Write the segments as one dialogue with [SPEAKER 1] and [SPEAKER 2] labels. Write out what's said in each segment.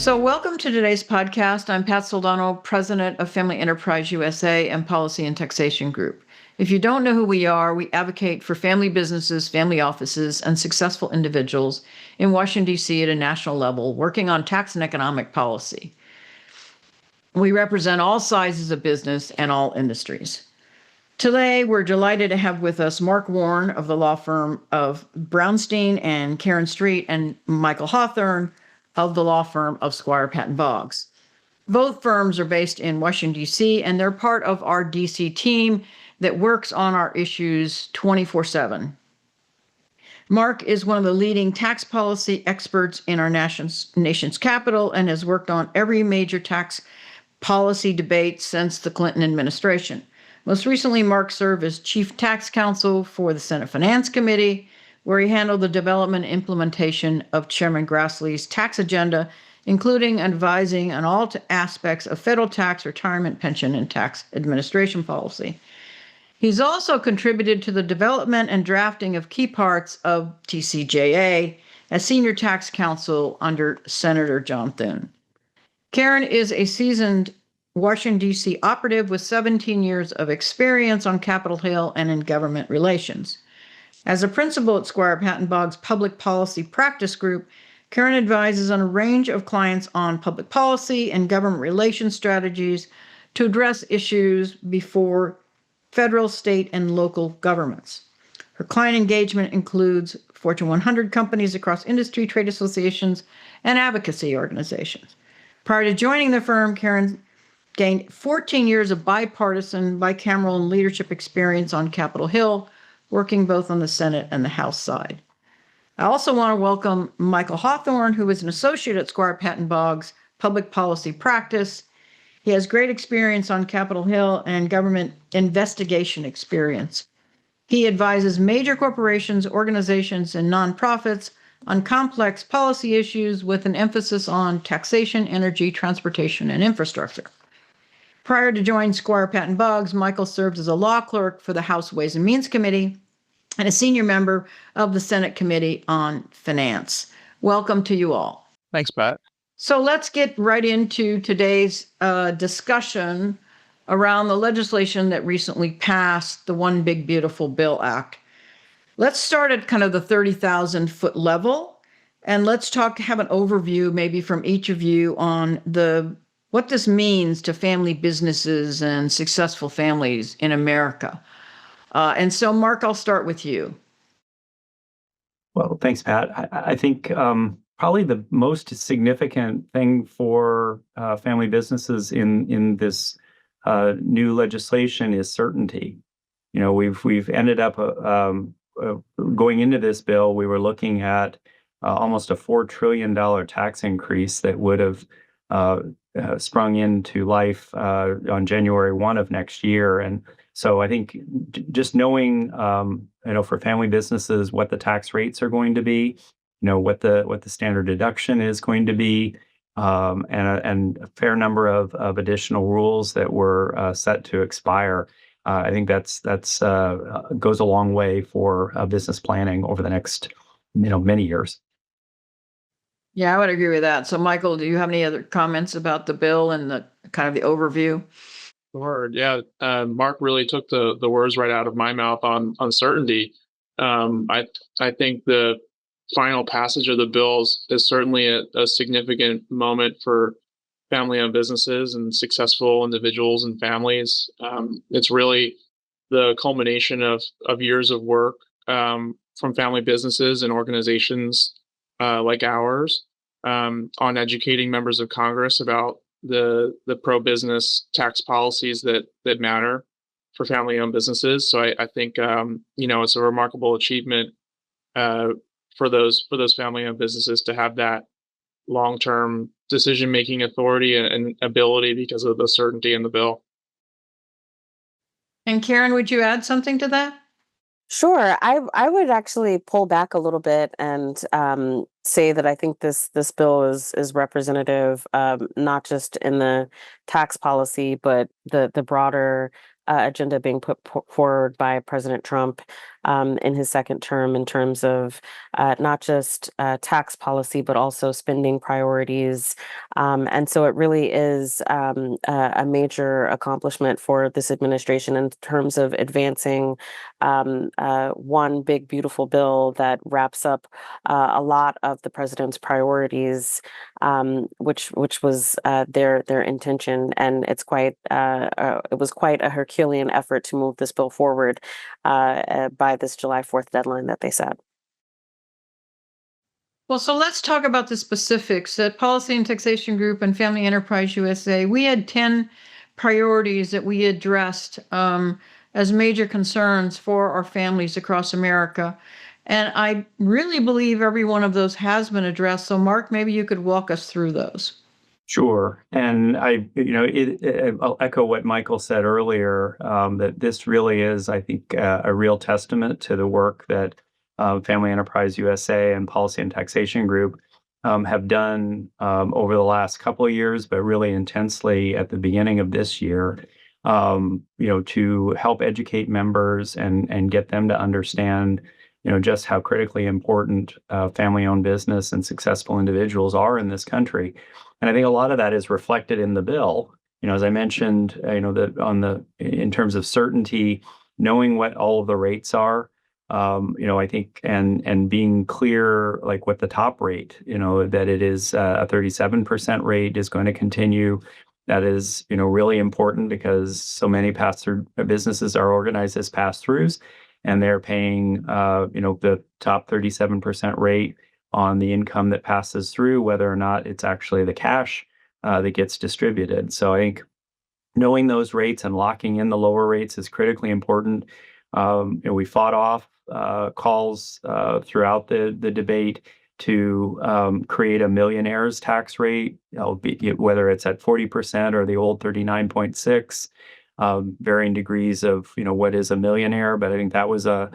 [SPEAKER 1] So welcome to today's podcast. I'm Pat Soldano, president of Family Enterprise USA and Policy and Taxation Group. If you don't know who we are, we advocate for family businesses, family offices, and successful individuals in Washington, D.C. at a national level, working on tax and economic policy. We represent all sizes of business and all industries. Today, we're delighted to have with us Mark Warren of the law firm of Brownstein and Caren Street, and Michael Hawthorne of the law firm of Squire Patton Boggs. Both firms are based in Washington, D.C., and they're part of our D.C. team that works on our issues 24/7. Mark is one of the leading tax policy experts in our nation's capital and has worked on every major tax policy debate since the Clinton administration. Most recently, Mark served as Chief Tax Counsel for the Senate Finance Committee, where he handled the development and implementation of Chairman Grassley's tax agenda, including advising on all aspects of federal tax, retirement, pension, and tax administration policy. He's also contributed to the development and drafting of key parts of TCJA as Senior Tax Counsel under Senator John Thune. Caren is a seasoned Washington, D.C. operative with 17 years of experience on Capitol Hill and in government relations. As a principal at Squire Patton Boggs Public Policy Practice Group, Caren advises on a range of clients on public policy and government relations strategies to address issues before federal, state, and local governments. Her client engagement includes Fortune 100 companies across industry, trade associations, and advocacy organizations. Prior to joining the firm, Caren gained 14 years of bipartisan, bicameral leadership experience on Capitol Hill, working both on the Senate and the House side. I also want to welcome Michael Hawthorne, who is an associate at Squire Patton Boggs Public Policy Practice. He has great experience on Capitol Hill and government investigation experience. He advises major corporations, organizations, and nonprofits on complex policy issues with an emphasis on taxation, energy, transportation, and infrastructure. Prior to joining Squire Patton Boggs, Michael served as a law clerk for the House Ways and Means Committee and a senior member of the Senate Committee on Finance. Welcome to you all.
[SPEAKER 2] Thanks, Pat.
[SPEAKER 1] So let's get right into today's discussion around the legislation that recently passed, the One Big Beautiful Bill Act. Let's start at kind of the 30,000-foot level, and let's have an overview maybe from each of you on what this means to family businesses and successful families in America. And so, Mark, I'll start with you.
[SPEAKER 3] Well, thanks, Pat. I think probably the most significant thing for family businesses in this new legislation is certainty. You know, we've ended up going into this bill, we were looking at almost a $4 trillion tax increase that would have sprung into life on January 1 of next year. And so I think just knowing, for family businesses, what the tax rates are going to be, what the standard deduction is going to be, and a fair number of additional rules that were set to expire. I think that's goes a long way for business planning over the next, many years.
[SPEAKER 1] Yeah, I would agree with that. So, Michael, do you have any other comments about the bill and the kind of the overview?
[SPEAKER 2] Sure. Yeah. Mark really took the words right out of my mouth on uncertainty. I think the final passage of the bills is certainly a significant moment for family-owned businesses and successful individuals and families. It's really the culmination of years of work from family businesses and organizations like ours on educating members of Congress about the pro-business tax policies that matter for family-owned businesses. So I think it's a remarkable achievement for those family-owned businesses to have that long-term decision-making authority and ability because of the certainty in the bill.
[SPEAKER 1] And Caren, would you add something to that?
[SPEAKER 4] Sure. I would actually pull back a little bit and say that I think this bill is representative, not just in the tax policy, but the broader agenda being put forward by President Trump. in his second term in terms of not just tax policy, but also spending priorities. And so it really is a major accomplishment for this administration in terms of advancing one big, beautiful bill that wraps up a lot of the president's priorities, which was their intention, and it was quite a Herculean effort to move this bill forward by this July 4th deadline that they set.
[SPEAKER 1] Well, so let's talk about the specifics. At Policy and Taxation Group and Family Enterprise USA, we had 10 priorities that we addressed as major concerns for our families across America. And I really believe every one of those has been addressed. So, Mark, maybe you could walk us through those.
[SPEAKER 3] Sure. And I'll echo what Michael said earlier, that this really is, I think, a real testament to the work that Family Enterprise USA and Policy and Taxation Group have done over the last couple of years, but really intensely at the beginning of this year, to help educate members and get them to understand, just how critically important family-owned business and successful individuals are in this country. And I think a lot of that is reflected in the bill. As I mentioned, that in terms of certainty, knowing what all of the rates are, I think, and being clear, like what the top rate, that it is a 37% rate is going to continue. That is, really important because so many pass-through businesses are organized as pass-throughs, and they're paying, the top 37% rate on the income that passes through, whether or not it's actually the cash that gets distributed. So I think knowing those rates and locking in the lower rates is critically important. We fought off calls throughout the debate to create a millionaire's tax rate, whether it's at 40% or the old 39.6, varying degrees of what is a millionaire. But I think that was a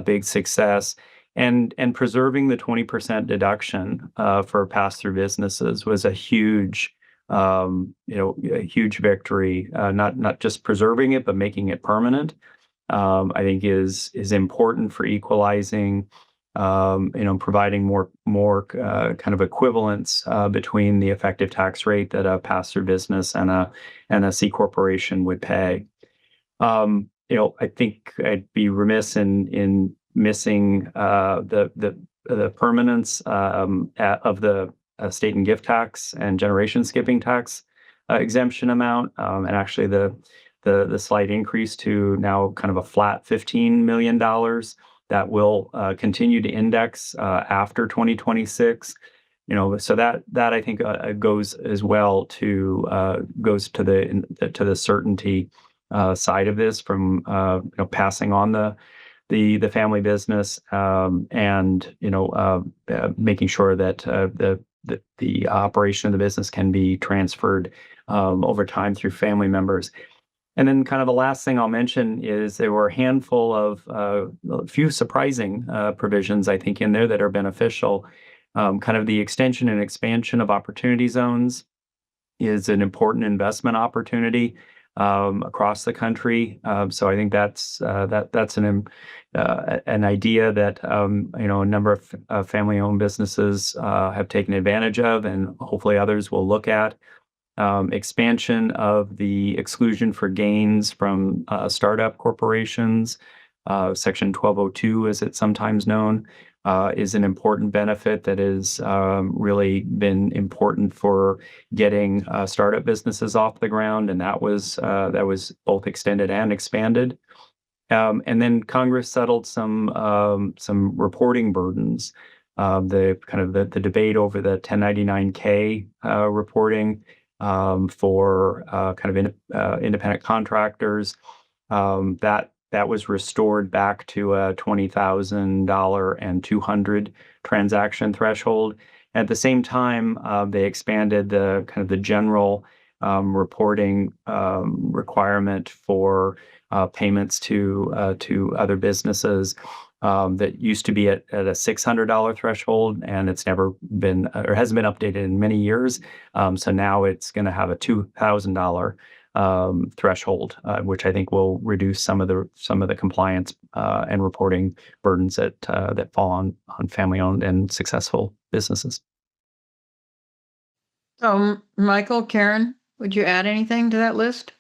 [SPEAKER 3] big success. And preserving the 20% deduction for pass-through businesses was a huge victory. Not just preserving it, but making it permanent. I think is important for equalizing, providing more kind of equivalence between the effective tax rate that a pass-through business and a C corporation would pay. I think I'd be remiss in missing the permanence of the estate and gift tax and generation skipping tax exemption amount, and actually the slight increase to now kind of a flat $15 million that will continue to index after 2026. So that I think goes as well goes to the certainty side of this, from passing on the family business, and making sure that the operation of the business can be transferred over time through family members. And then kind of the last thing I'll mention is there were a handful of a few surprising provisions, I think, in there that are beneficial. Kind of the extension and expansion of opportunity zones is an important investment opportunity across the country. So I think that's an idea that a number of family-owned businesses have taken advantage of, and hopefully others will look at. Expansion of the exclusion for gains from startup corporations, Section 1202, as it's sometimes known, is an important benefit that has really been important for getting startup businesses off the ground, and that was both extended and expanded. And then Congress settled some reporting burdens. The debate over the 1099-K reporting for kind of independent contractors, that was restored back to a $20,000 and 200 transaction threshold. At the same time, they expanded the kind of the general reporting requirement for payments to other businesses that used to be at a $600 threshold, and it's never been or hasn't been updated in many years. So now it's going to have a $2,000 threshold, which I think will reduce some of the compliance and reporting burdens that fall on family-owned and successful businesses.
[SPEAKER 1] So, Michael, Caren, would you add anything to that list?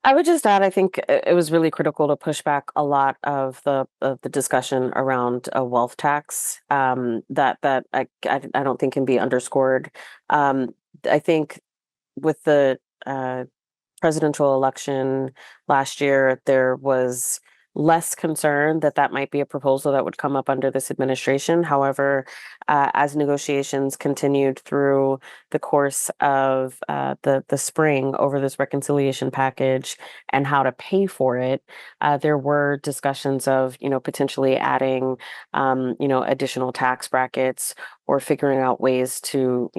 [SPEAKER 4] I would just add, I think it was really critical to push back a lot of the discussion around a wealth tax, that I don't think can be underscored. I think with the presidential election last year, there was less concern that that might be a proposal that would come up under this administration. However, as negotiations continued through the course of the spring over this reconciliation package and how to pay for it, there were discussions of potentially adding additional tax brackets or figuring out ways to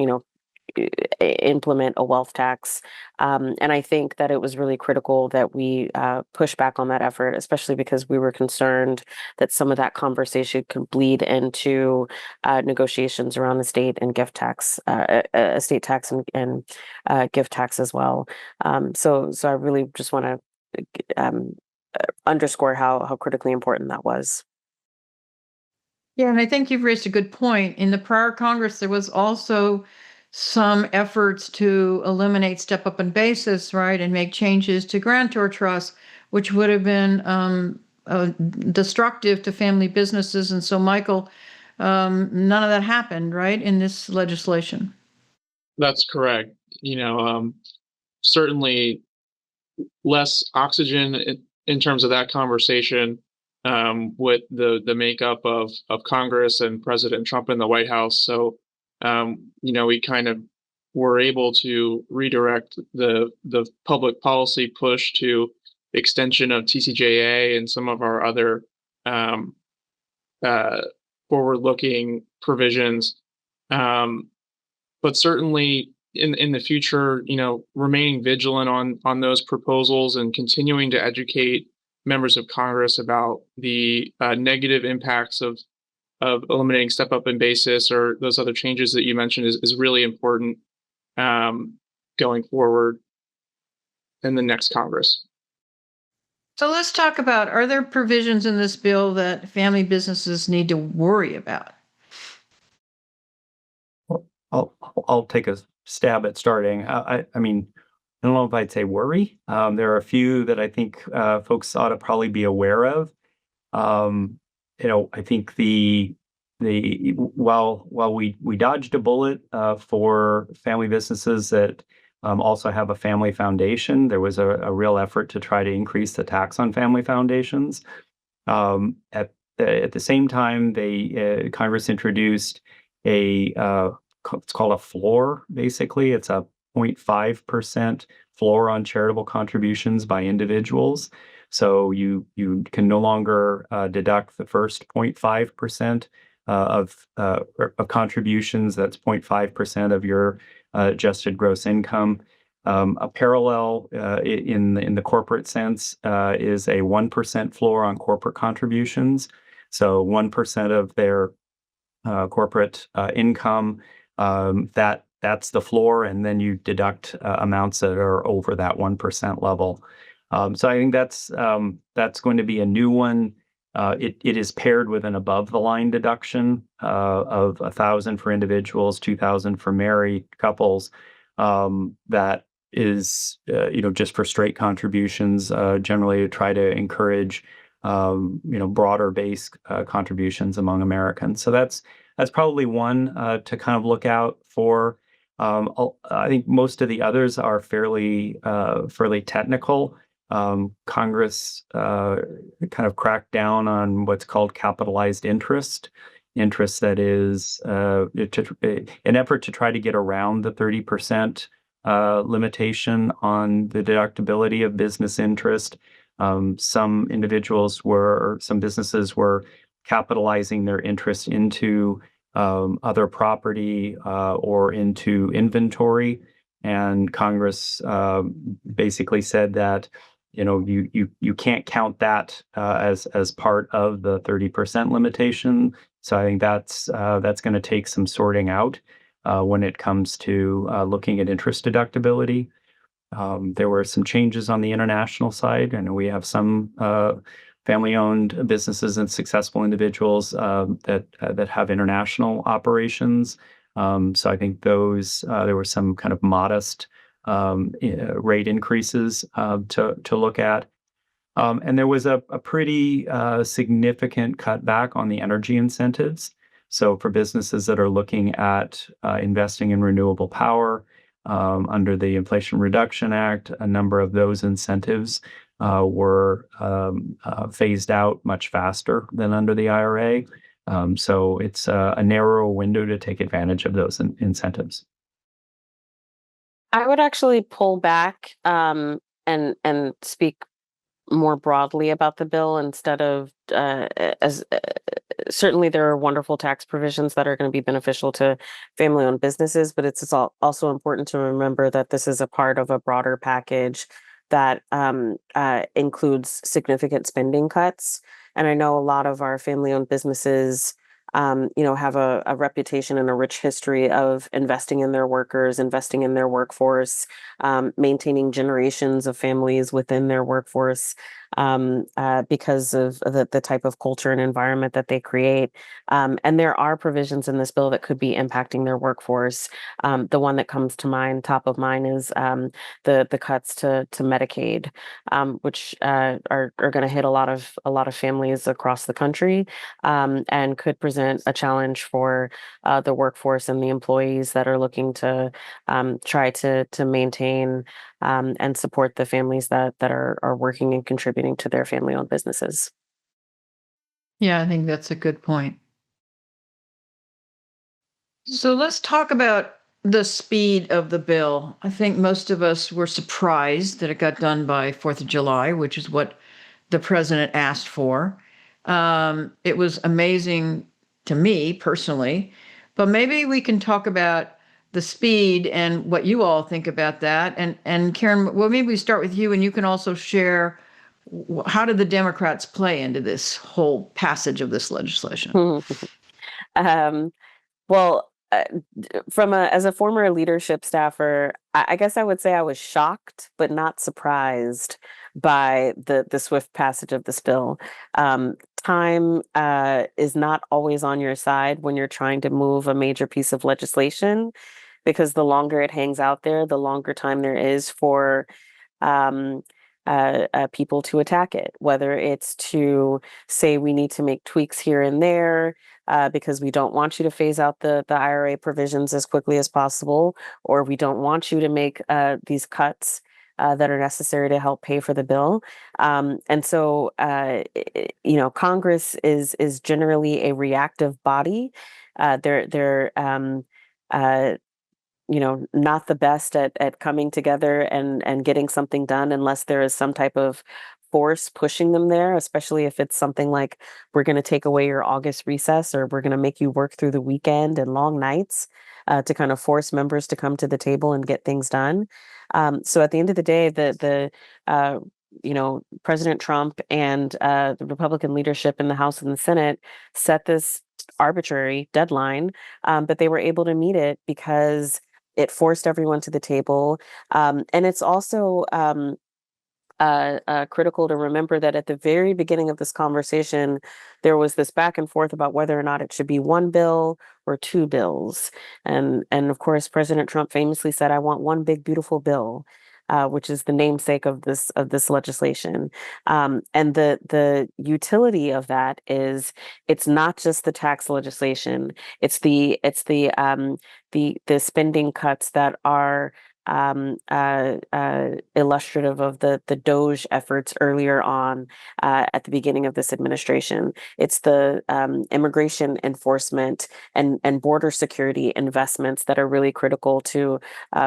[SPEAKER 4] implement a wealth tax. And I think that it was really critical that we push back on that effort, especially because we were concerned that some of that conversation could bleed into negotiations around estate and gift tax, estate tax and gift tax as well. So I really just want to underscore how critically important that was.
[SPEAKER 1] Yeah, and I think you've raised a good point. In the prior Congress, there was also some efforts to eliminate step up in basis, right, and make changes to grantor trusts, which would have been destructive to family businesses. And so, Michael, none of that happened, right, in this legislation.
[SPEAKER 2] That's correct. Certainly less oxygen in terms of that conversation with the makeup of Congress and President Trump in the White House. So, we kind of were able to redirect the public policy push to extension of TCJA and some of our other forward-looking provisions. But certainly in the future, remaining vigilant on those proposals and continuing to educate members of Congress about the negative impacts of eliminating step up in basis or those other changes that you mentioned is really important going forward in the next Congress.
[SPEAKER 1] So let's talk about, are there provisions in this bill that family businesses need to worry about?
[SPEAKER 3] I'll take a stab at starting. I mean, I don't know if I'd say worry. There are a few that I think folks ought to probably be aware of. I think while we dodged a bullet for family businesses that also have a family foundation, there was a real effort to try to increase the tax on family foundations. At the same time, Congress introduced it's called a floor. Basically, it's a 0.5% floor on charitable contributions by individuals. So you can no longer deduct the first 0.5% of contributions. That's 0.5% of your adjusted gross income. A parallel in the corporate sense is a 1% floor on corporate contributions. So 1% of their corporate income, that's the floor, and then you deduct amounts that are over that 1% level. So I think that's going to be a new one. It is paired with an above the line deduction of $1,000 for individuals, $2,000 for married couples. That is, just for straight contributions, generally to try to encourage, broader base contributions among Americans. So that's probably one to kind of look out for. I think most of the others are fairly technical. Congress kind of cracked down on what's called capitalized interest that is an effort to try to get around the 30% limitation on the deductibility of business interest. Some businesses were capitalizing their interest into other property or into inventory, and Congress basically said that you can't count that as part of the 30% limitation. So I think that's going to take some sorting out. when it comes to looking at interest deductibility. There were some changes on the international side, and we have some family-owned businesses and successful individuals that have international operations. So I think those there were some kind of modest rate increases to look at. And there was a pretty significant cutback on the energy incentives. So for businesses that are looking at investing in renewable power under the Inflation Reduction Act, a number of those incentives were phased out much faster than under the IRA. So it's a narrower window to take advantage of those incentives.
[SPEAKER 4] I would actually pull back and speak more broadly about the bill instead of as certainly there are wonderful tax provisions that are going to be beneficial to family-owned businesses, but it's also important to remember that this is a part of a broader package that includes significant spending cuts. And I know a lot of our family-owned businesses have a reputation and a rich history of investing in their workers, investing in their workforce, maintaining generations of families within their workforce because of the type of culture and environment that they create. And there are provisions in this bill that could be impacting their workforce. The one that comes to mind, top of mind, is the cuts to Medicaid, which are going to hit a lot of families across the country, and could present a challenge for the workforce and the employees that are looking to try to maintain and support the families that are working and contributing to their family-owned businesses.
[SPEAKER 1] Yeah, I think that's a good point. So let's talk about the speed of the bill. I think most of us were surprised that it got done by 4th of July, which is what the president asked for. It was amazing to me personally, but maybe we can talk about the speed and what you all think about that. And Caren, well, maybe we start with you, and you can also share how did the Democrats play into this whole passage of this legislation?
[SPEAKER 4] Well, as a former leadership staffer, I guess I would say I was shocked but not surprised by the swift passage of this bill. Time is not always on your side when you're trying to move a major piece of legislation, because the longer it hangs out there, the longer time there is for um, people to attack it, whether it's to say we need to make tweaks here and there because we don't want you to phase out the IRA provisions as quickly as possible, or we don't want you to make these cuts that are necessary to help pay for the bill. And so, Congress is generally a reactive body. They're not the best at coming together and getting something done unless there is some type of force pushing them there, especially if it's something like, we're going to take away your August recess, or we're going to make you work through the weekend and long nights to kind of force members to come to the table and get things done. So at the end of the day, President Trump and the Republican leadership in the House and the Senate set this arbitrary deadline, but they were able to meet it because it forced everyone to the table. And it's also critical to remember that at the very beginning of this conversation, there was this back and forth about whether or not it should be one bill or two bills. And of course, President Trump famously said, "I want one big, beautiful bill." Which is the namesake of this legislation, and the utility of that is it's not just the tax legislation; it's the spending cuts that are illustrative of the DOGE efforts earlier on at the beginning of this administration. It's the immigration enforcement and border security investments that are really critical to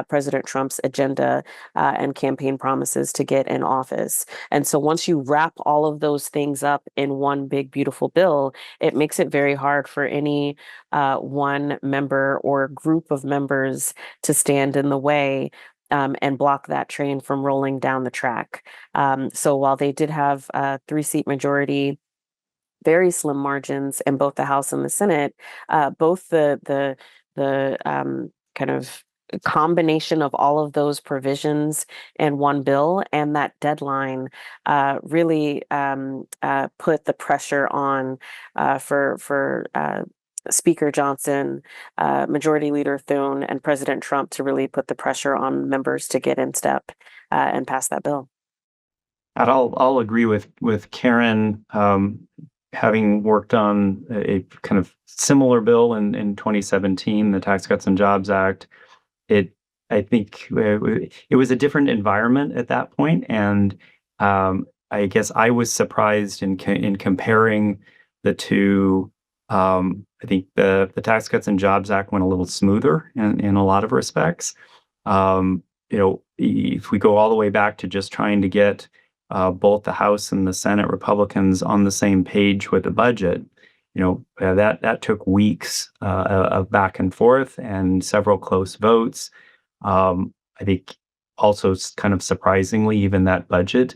[SPEAKER 4] President Trump's agenda and campaign promises to get in office. And so once you wrap all of those things up in one big, beautiful bill, it makes it very hard for any one member or group of members to stand in the way and block that train from rolling down the track. So while they did have a 3-seat majority, very slim margins in both the House and the Senate, both the the kind of combination of all of those provisions in one bill, and that deadline really put the pressure on for Speaker Johnson, Majority Leader Thune, and President Trump to really put the pressure on members to get in step and pass that bill.
[SPEAKER 3] And I'll agree with Caren, having worked on a kind of similar bill in 2017, the Tax Cuts and Jobs Act. I think it was a different environment at that point, and I guess I was surprised in comparing the two. I think the Tax Cuts and Jobs Act went a little smoother in a lot of respects. If we go all the way back to just trying to get both the House and the Senate Republicans on the same page with the budget, that took weeks of back and forth and several close votes. I think also kind of surprisingly, even that budget,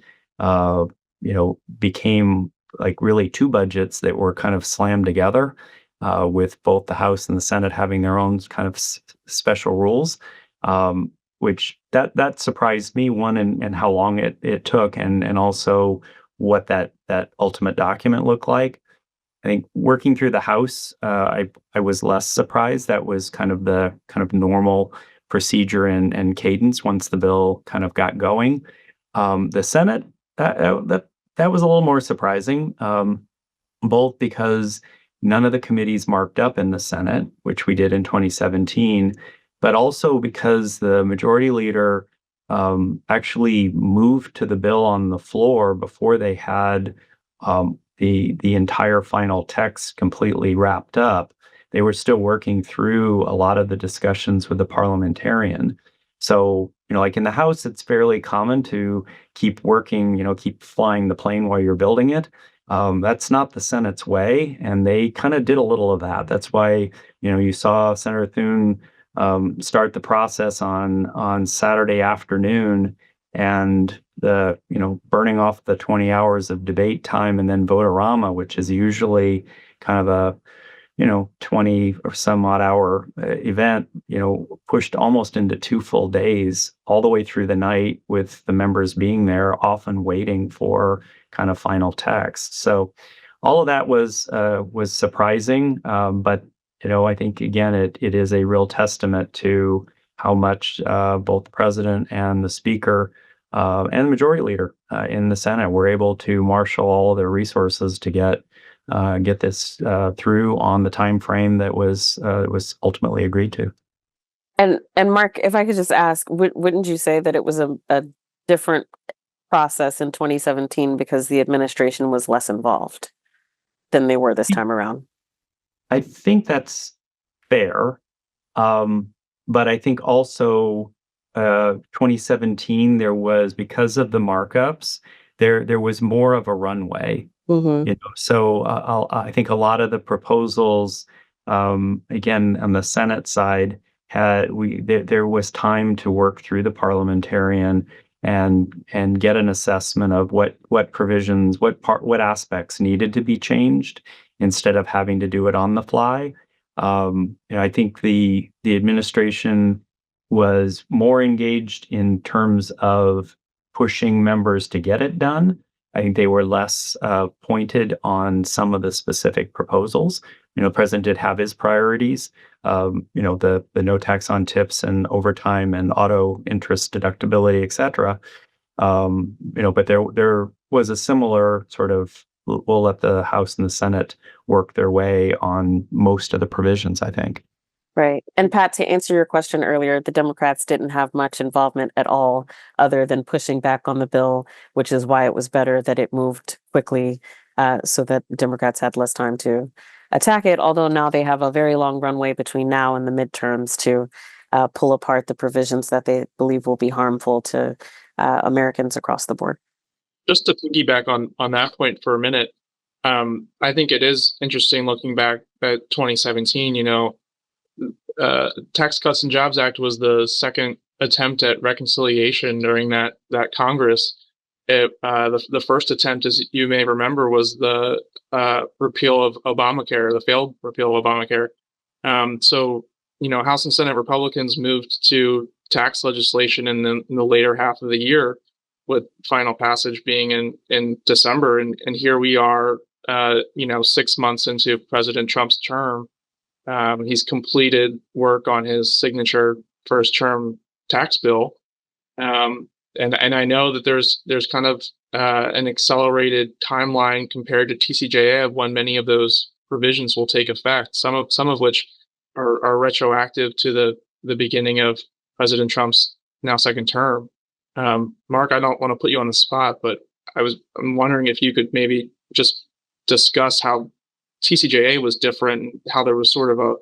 [SPEAKER 3] became like really two budgets that were kind of slammed together, with both the House and the Senate having their own kind of special rules, which that surprised me, one, and how long it took, and also what that ultimate document looked like. I think working through the House, I was less surprised. That was kind of the normal procedure and cadence once the bill kind of got going. The Senate, that was a little more surprising, both because none of the committees marked up in the Senate, which we did in 2017, but also because the majority leader actually moved to the bill on the floor before they had the entire final text completely wrapped up. They were still working through a lot of the discussions with the parliamentarian. So, like in the House, it's fairly common to keep working, keep flying the plane while you're building it. That's not the Senate's way, and they kind of did a little of that. That's why, you saw Senator Thune start the process on Saturday afternoon, and the burning off the 20 hours of debate time and then vote-a-rama, which is usually kind of a 20 or some odd hour event, pushed almost into 2 full days, all the way through the night, with the members being there, often waiting for kind of final text. So all of that was surprising, but I think again it is a real testament to how much both the president and the speaker and the majority leader in the Senate were able to marshal all of their resources to get this through on the time frame that was ultimately agreed to.
[SPEAKER 4] And Mark, if I could just ask, wouldn't you say that it was a different process in 2017 because the administration was less involved than they were this time around?
[SPEAKER 3] I think that's fair, but I think also 2017 there was, because of the markups, there was more of a runway.
[SPEAKER 4] Mm-hmm.
[SPEAKER 3] So I think a lot of the proposals, again, on the Senate side, there was time to work through the parliamentarian and get an assessment of what provisions, what aspects needed to be changed, instead of having to do it on the fly. I think the administration was more engaged in terms of pushing members to get it done. I think they were less pointed on some of the specific proposals. The president did have his priorities, the no tax on tips and overtime and auto interest deductibility, et cetera. But there was a similar sort of, we'll let the House and the Senate work their way on most of the provisions, I think.
[SPEAKER 4] Right. And Pat, to answer your question earlier, the Democrats didn't have much involvement at all other than pushing back on the bill, which is why it was better that it moved quickly, so that Democrats had less time to attack it. Although now they have a very long runway between now and the midterms to pull apart the provisions that they believe will be harmful to Americans across the board.
[SPEAKER 2] Just to piggyback on that point for a minute, I think it is interesting looking back at 2017, Tax Cuts and Jobs Act was the second attempt at reconciliation during that Congress. The first attempt, as you may remember, was the repeal of Obamacare, the failed repeal of Obamacare. So House and Senate Republicans moved to tax legislation in the later half of the year, with final passage being in December, and here we are, 6 months into President Trump's term. He's completed work on his signature first term tax bill, and I know that there's kind of an accelerated timeline compared to TCJA of when many of those provisions will take effect. Some of which are retroactive to the beginning of President Trump's now second term. Mark, I don't want to put you on the spot, but I'm wondering if you could maybe just discuss how TCJA was different, how there was sort of a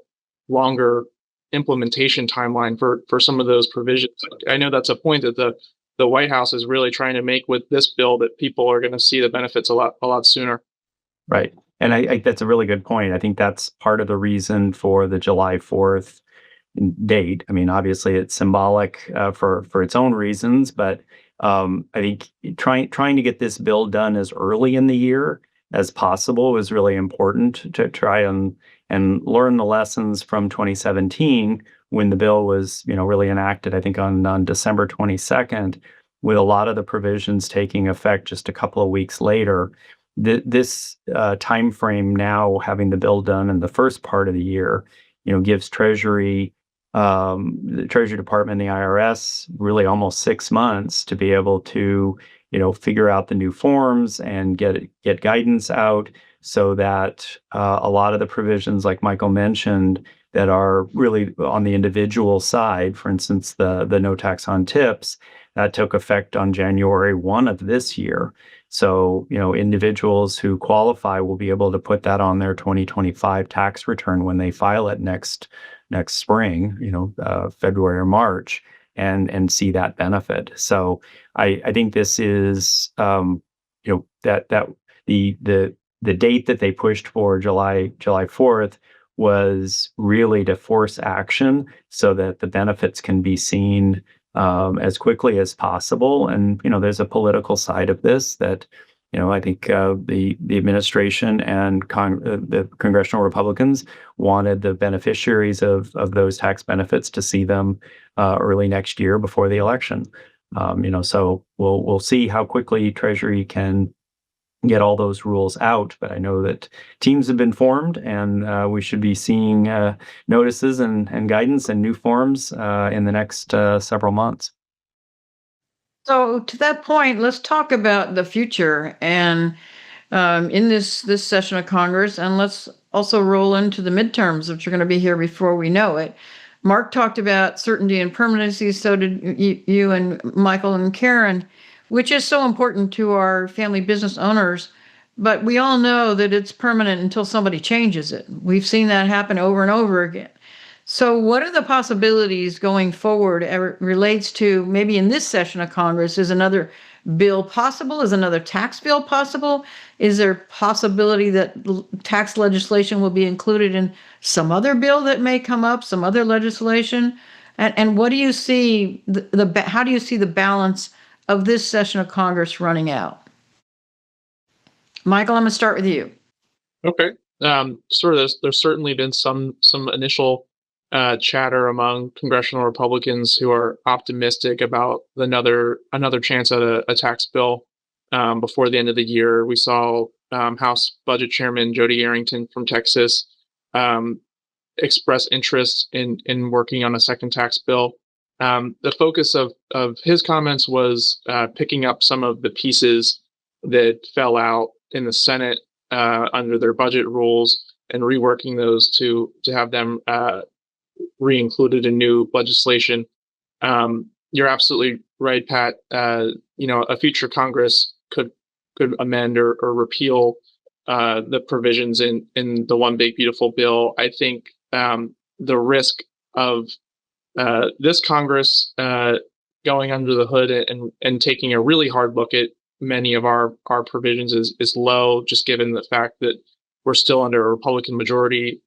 [SPEAKER 2] longer implementation timeline for some of those provisions. I know that's a point that the White House is really trying to make with this bill, that people are going to see the benefits a lot sooner.
[SPEAKER 3] Right. And I that's a really good point. I think that's part of the reason for the July 4th date. I mean, obviously it's symbolic for its own reasons, but I think trying to get this bill done as early in the year as possible is really important to try and learn the lessons from 2017 when the bill was, really enacted, I think on December 22nd, with a lot of the provisions taking effect just a couple of weeks later. This time frame now, having the bill done in the first part of the year, gives Treasury, the Treasury Department, and the IRS really almost 6 months to be able to, figure out the new forms and get guidance out, so that a lot of the provisions, like Michael mentioned, that are really on the individual side, for instance, the no tax on tips, that took effect on January 1 of this year. So, individuals who qualify will be able to put that on their 2025 tax return when they file it next spring, February or March, and see that benefit. So I think this is, that the date that they pushed for July 4th was really to force action so that the benefits can be seen as quickly as possible. And, there's a political side of this that, I think the administration and the congressional Republicans wanted the beneficiaries of those tax benefits to see them early next year before the election. So we'll see how quickly Treasury can get all those rules out. But I know that teams have been formed, and we should be seeing notices and guidance and new forms in the next several months.
[SPEAKER 1] So to that point, let's talk about the future and in this session of Congress, and let's also roll into the midterms, which are going to be here before we know it. Mark talked about certainty and permanency. So did you and Michael and Caren, which is so important to our family business owners. But we all know that it's permanent until somebody changes it. We've seen that happen over and over again. So what are the possibilities going forward as it relates to maybe in this session of Congress? Is another bill possible? Is another tax bill possible? Is there possibility that tax legislation will be included in some other bill that may come up, some other legislation? And what do you see, how do you see the balance of this session of Congress running out? Michael, I'm going to start with you.
[SPEAKER 2] Okay. There's certainly been some initial chatter among congressional Republicans who are optimistic about another chance at a tax bill before the end of the year. We saw House Budget Chairman Jody Arrington from Texas express interest in working on a second tax bill. The focus of his comments was picking up some of the pieces that fell out in the Senate under their budget rules and reworking those to have them re-included in new legislation. You're absolutely right, Pat. A future Congress could amend or repeal the provisions in the One Big Beautiful Bill. I think the risk of this Congress going under the hood and taking a really hard look at many of our provisions is low, just given the fact that we're still under a Republican majority.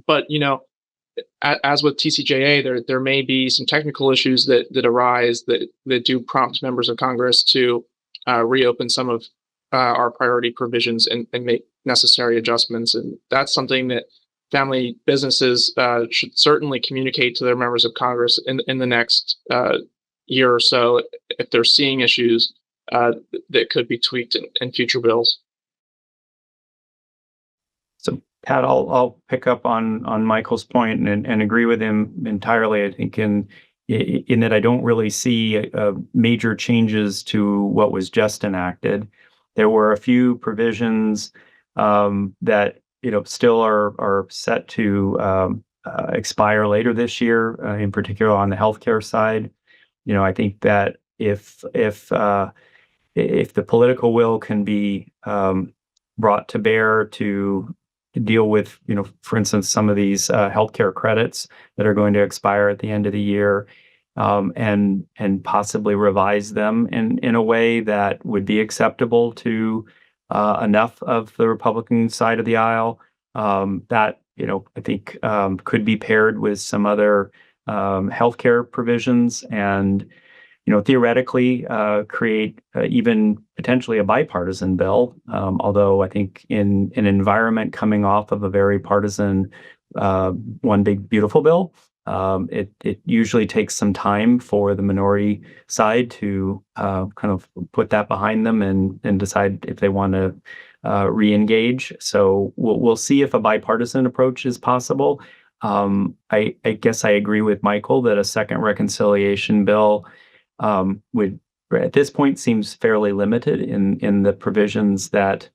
[SPEAKER 2] But as with TCJA, there may be some technical issues that arise that do prompt members of Congress to reopen some of our priority provisions and make necessary adjustments. And that's something that family businesses should certainly communicate to their members of Congress in the next year or so if they're seeing issues that could be tweaked in future bills.
[SPEAKER 3] So Pat, I'll pick up on Michael's point and agree with him entirely. I think in that I don't really see major changes to what was just enacted. There were a few provisions that still are set to expire later this year, in particular on the healthcare side. I think that if the political will can be brought to bear to deal with, for instance, some of these healthcare credits that are going to expire at the end of the year, and possibly revise them in a way that would be acceptable to enough of the Republican side of the aisle, that I think could be paired with some other healthcare provisions and theoretically create even potentially a bipartisan bill. Although I think in an environment coming off of a very partisan one big beautiful bill, it usually takes some time for the minority side to kind of put that behind them and decide if they want to re-engage. So we'll see if a bipartisan approach is possible. I guess I agree with Michael that a second reconciliation bill would at this point seems fairly limited in the provisions that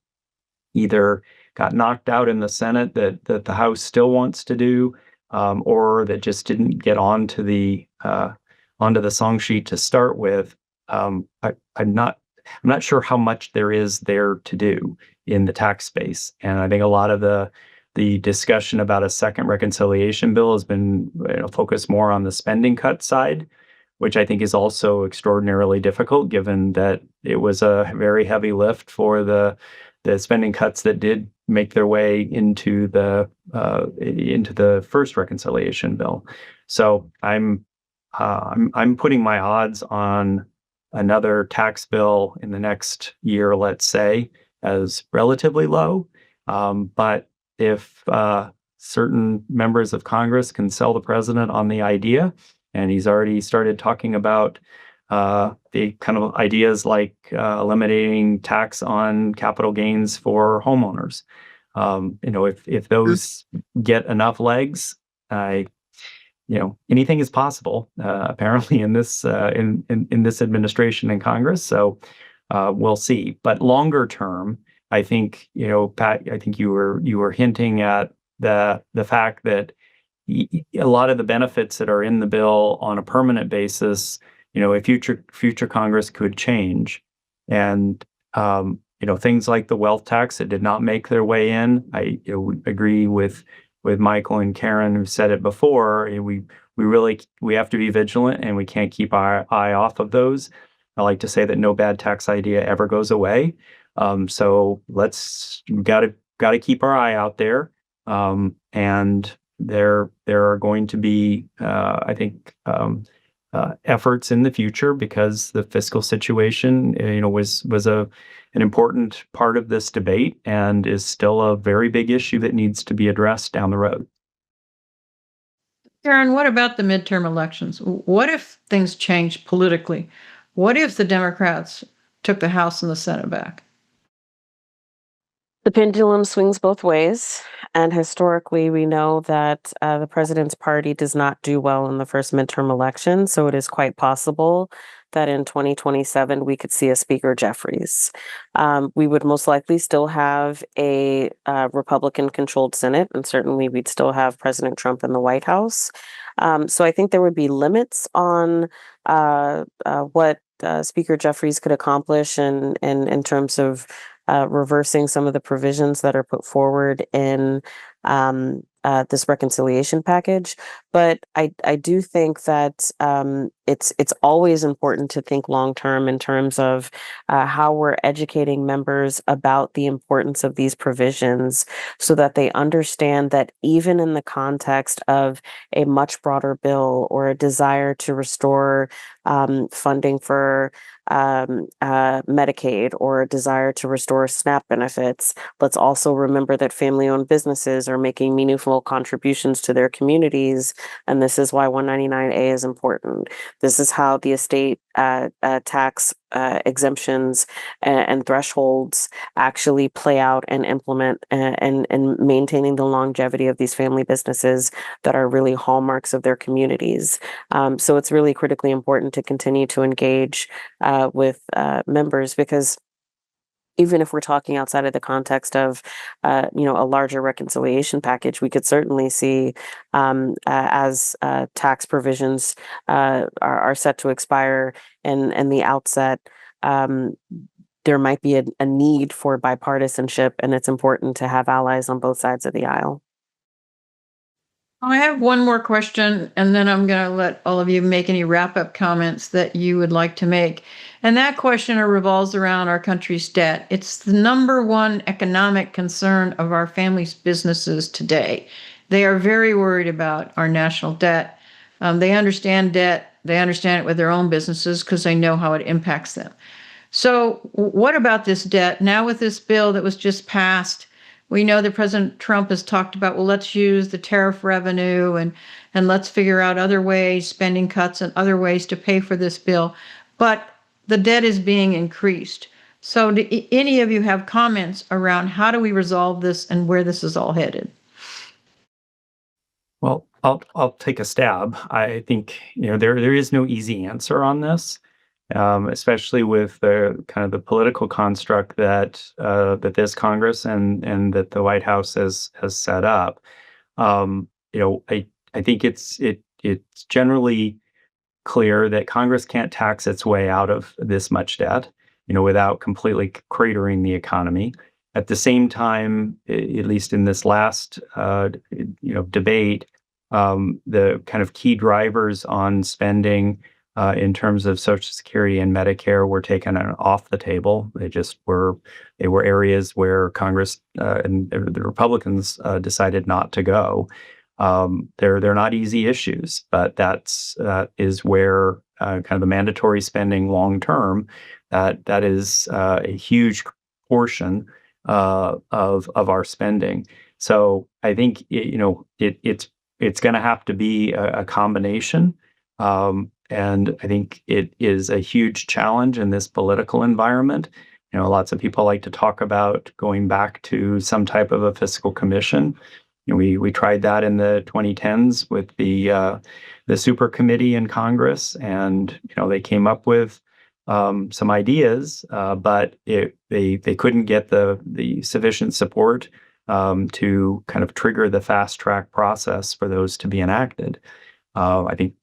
[SPEAKER 3] either got knocked out in the Senate that the House still wants to do, or that just didn't get onto the song sheet to start with. I'm not sure how much there is there to do in the tax space, and I think a lot of the discussion about a second reconciliation bill has been focused more on the spending cut side, which I think is also extraordinarily difficult, given that it was a very heavy lift for the spending cuts that did make their way into the first reconciliation bill. So I'm putting my odds on another tax bill in the next year, let's say, as relatively low. But if certain members of Congress can sell the president on the idea, and he's already started talking about the kind of ideas like eliminating tax on capital gains for homeowners. If those get enough legs, anything is possible. Apparently, in this in this administration and Congress. So we'll see. But longer term, I think Pat, I think you were hinting at the fact that a lot of the benefits that are in the bill on a permanent basis, a future Congress could change, and things like the wealth tax that did not make their way in. I agree with Michael and Caren, who said it before. We have to be vigilant, and we can't keep our eye off of those. I like to say that no bad tax idea ever goes away. So got to keep our eye out there, and there are going to be, I think, efforts in the future, because the fiscal situation, was an important part of this debate and is still a very big issue that needs to be addressed down the road.
[SPEAKER 1] Caren, what about the midterm elections? What if things changed politically? What if the Democrats took the House and the Senate back?
[SPEAKER 4] The pendulum swings both ways, and historically, we know that the president's party does not do well in the first midterm election, so it is quite possible that in 2027 we could see a Speaker Jeffries. We would most likely still have a Republican-controlled Senate, and certainly we'd still have President Trump in the White House. So I think there would be limits on what Speaker Jeffries could accomplish in terms of reversing some of the provisions that are put forward in this reconciliation package. But I do think that it's always important to think long term in terms of how we're educating members about the importance of these provisions, so that they understand that even in the context of a much broader bill or a desire to restore funding for Medicaid, or a desire to restore SNAP benefits, let's also remember that family-owned businesses are making meaningful contributions to their communities, and this is why 199A is important. This is how the estate tax exemptions and thresholds actually play out and implement, and maintaining the longevity of these family businesses that are really hallmarks of their communities. So it's really critically important to continue to engage with members, because even if we're talking outside of the context of, a larger reconciliation package, we could certainly see, as tax provisions are set to expire in the outset, um, there might be a need for bipartisanship, and it's important to have allies on both sides of the aisle.
[SPEAKER 1] I have one more question, and then I'm going to let all of you make any wrap up comments that you would like to make. And that question revolves around our country's debt. It's the number one economic concern of our families' businesses today. They are very worried about our national debt. They understand debt, they understand it with their own businesses because they know how it impacts them. So, what about this debt? Now, with this bill that was just passed, we know that President Trump has talked about, well, let's use the tariff revenue and let's figure out other ways, spending cuts and other ways to pay for this bill. But the debt is being increased. So, do any of you have comments around how do we resolve this and where this is all headed?
[SPEAKER 3] Well, I'll take a stab. I think there is no easy answer on this, especially with the kind of the political construct that this Congress and that the White House has set up. I think it's generally clear that Congress can't tax its way out of this much debt, without completely cratering the economy. At the same time, at least in this last debate, the kind of key drivers on spending in terms of Social Security and Medicare were taken off the table. They were areas where Congress and the Republicans decided not to go. They're not easy issues, but that is where kind of the mandatory spending long term, that is a huge portion of our spending. So I think it's going to have to be a combination. And I think it is a huge challenge in this political environment. Lots of people like to talk about going back to some type of a fiscal commission. We tried that in the 2010s with the super committee in Congress, and they came up with some ideas, but they couldn't get the sufficient support to kind of trigger the fast track process for those to be enacted. I think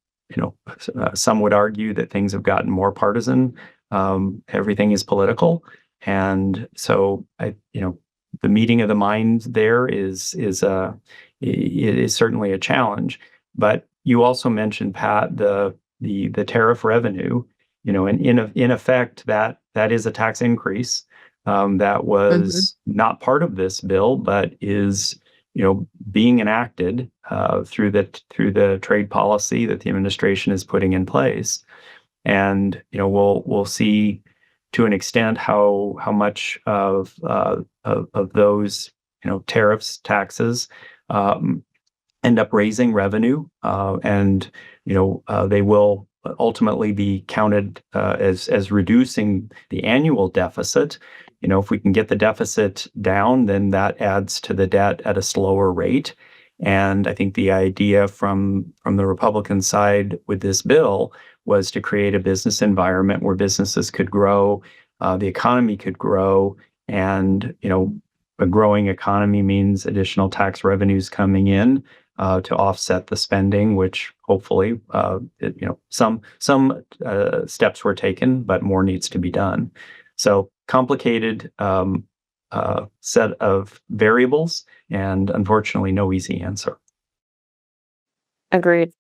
[SPEAKER 3] some would argue that things have gotten more partisan. Everything is political, and so the meeting of the minds there is certainly a challenge. But you also mentioned, Pat, the tariff revenue. And in effect, that is a tax increase that was not part of this bill, but is being enacted through the trade policy that the administration is putting in place. And we'll see to an extent how much of those tariffs, taxes end up raising revenue, and they will ultimately be counted as reducing the annual deficit. If we can get the deficit down, then that adds to the debt at a slower rate. And I think the idea from the Republican side with this bill was to create a business environment where businesses could grow, the economy could grow, and a growing economy means additional tax revenues coming in to offset the spending, which hopefully some steps were taken, but more needs to be done. So complicated set of variables, and unfortunately, no easy answer.
[SPEAKER 4] Agreed.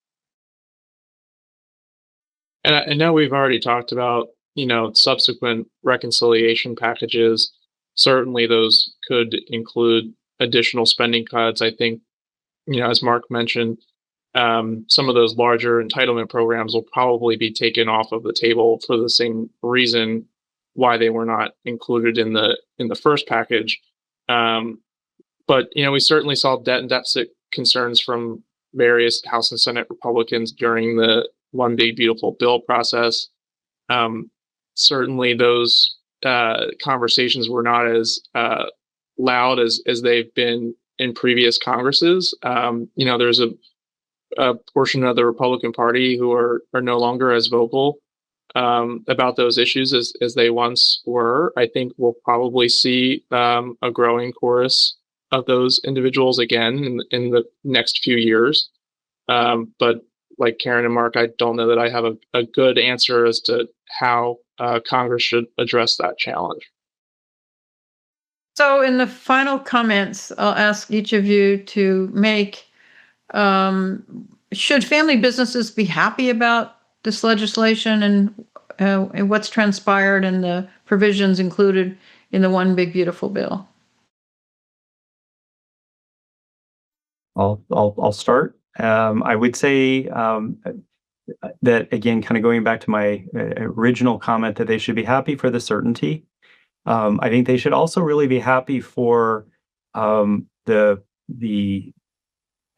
[SPEAKER 2] And I know we've already talked about, subsequent reconciliation packages. Certainly, those could include additional spending cuts. I think, as Mark mentioned, some of those larger entitlement programs will probably be taken off of the table for the same reason why they were not included in the first package. Um, but we certainly saw debt and deficit concerns from various House and Senate Republicans during the One Big Beautiful Bill process. Um, Certainly, those conversations were not as loud as they've been in previous Congresses. There's a portion of the Republican Party who are no longer as vocal about those issues as they once were. I think we'll probably see a growing chorus of those individuals again in the next few years. But like Caren and Mark, I don't know that I have a good answer as to how Congress should address that challenge.
[SPEAKER 1] So, in the final comments, I'll ask each of you to make should family businesses be happy about this legislation and what's transpired and the provisions included in the One Big Beautiful Bill?
[SPEAKER 3] I'll start. I would say that again, kind of going back to my original comment, that they should be happy for the certainty. I think they should also really be happy for the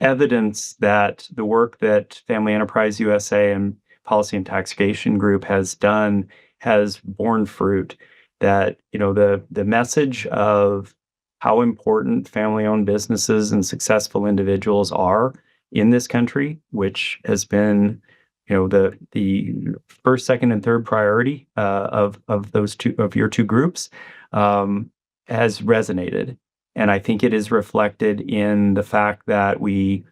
[SPEAKER 3] evidence that the work that Family Enterprise USA and Policy and Taxation Group has done has borne fruit. That the message of how important family-owned businesses and successful individuals are in this country, which has been the first, second, and third priority of your two groups, has resonated. And I think it is reflected in the fact that we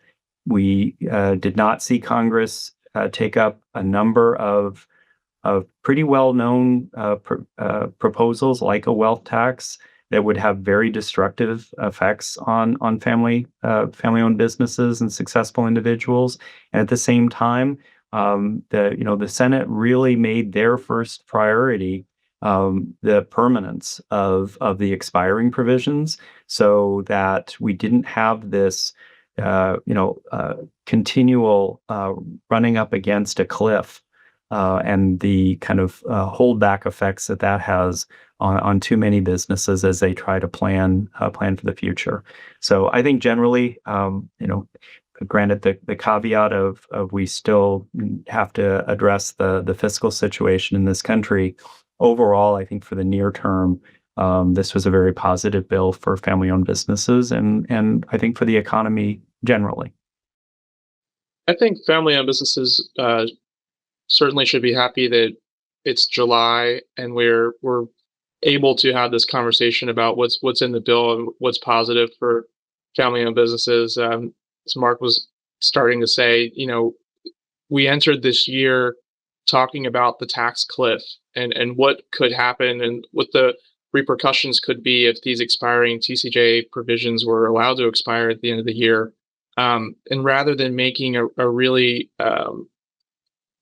[SPEAKER 3] did not see Congress take up a number of pretty well-known proposals like a wealth tax that would have very destructive effects on family-owned businesses and successful individuals. And at the same time, the Senate really made their first priority the permanence of the expiring provisions, so that we didn't have this continual running up against a cliff, and the kind of holdback effects that has on too many businesses as they try to plan for the future. So I think generally, granted the caveat of we still have to address the fiscal situation in this country. Overall, I think for the near term, this was a very positive bill for family-owned businesses and I think for the economy generally.
[SPEAKER 2] I think family-owned businesses certainly should be happy that it's July and we're able to have this conversation about what's in the bill and what's positive for family-owned businesses. As Mark was starting to say, we entered this year talking about the tax cliff and what could happen and what the repercussions could be if these expiring TCJ provisions were allowed to expire at the end of the year. And rather than making a really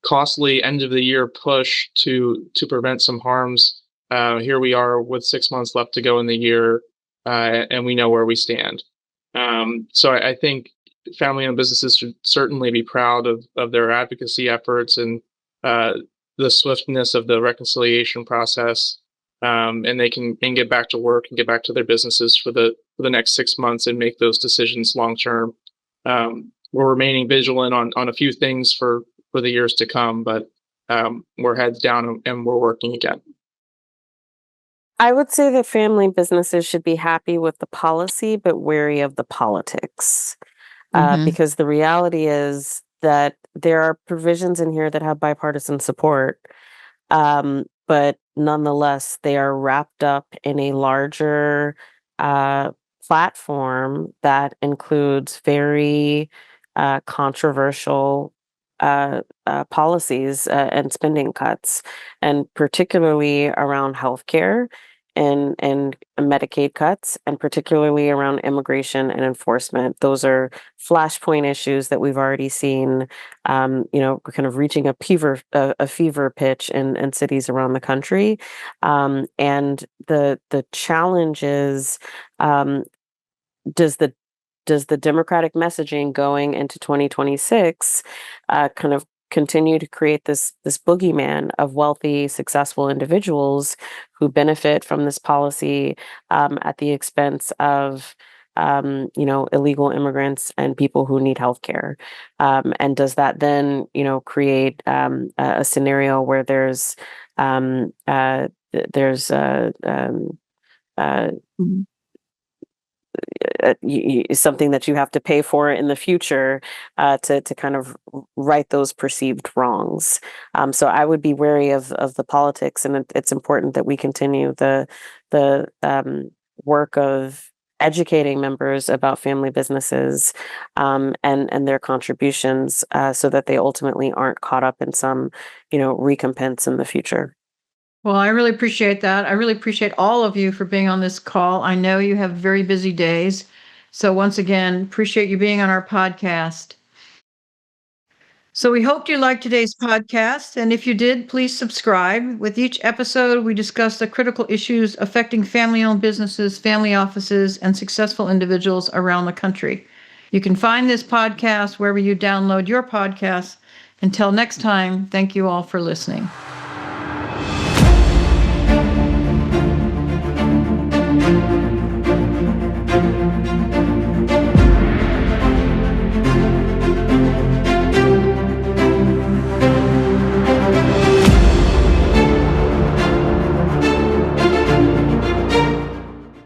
[SPEAKER 2] costly end of the year push to prevent some harms, here we are with 6 months left to go in the year, and we know where we stand. So I think family-owned businesses should certainly be proud of their advocacy efforts and the swiftness of the reconciliation process, and they can get back to work and get back to their businesses for the next 6 months and make those decisions long term. We're remaining vigilant on a few things for the years to come, but we're heads down and we're working again.
[SPEAKER 4] I would say that family businesses should be happy with the policy, but wary of the politics. Because the reality is that there are provisions in here that have bipartisan support, but nonetheless, they are wrapped up in a larger platform that includes very controversial policies and spending cuts, and particularly around healthcare in Medicaid cuts, and particularly around immigration and enforcement. Those are flashpoint issues that we've already seen, kind of reaching a fever pitch in cities around the country. And the challenge is, does the Democratic messaging going into 2026 kind of continue to create this boogeyman of wealthy, successful individuals who benefit from this policy at the expense of illegal immigrants and people who need health care? And does that then, create a scenario where there's something that you have to pay for in the future to kind of right those perceived wrongs? So I would be wary of the politics, and it's important that we continue the work of educating members about family businesses and their contributions, so that they ultimately aren't caught up in some recompense in the future.
[SPEAKER 1] Well, I really appreciate that. I really appreciate all of you for being on this call. I know you have very busy days. So once again, appreciate you being on our podcast. So we hope you liked today's podcast. And if you did, please subscribe. With each episode, we discuss the critical issues affecting family-owned businesses, family offices, and successful individuals around the country. You can find this podcast wherever you download your podcasts. Until next time, thank you all for listening.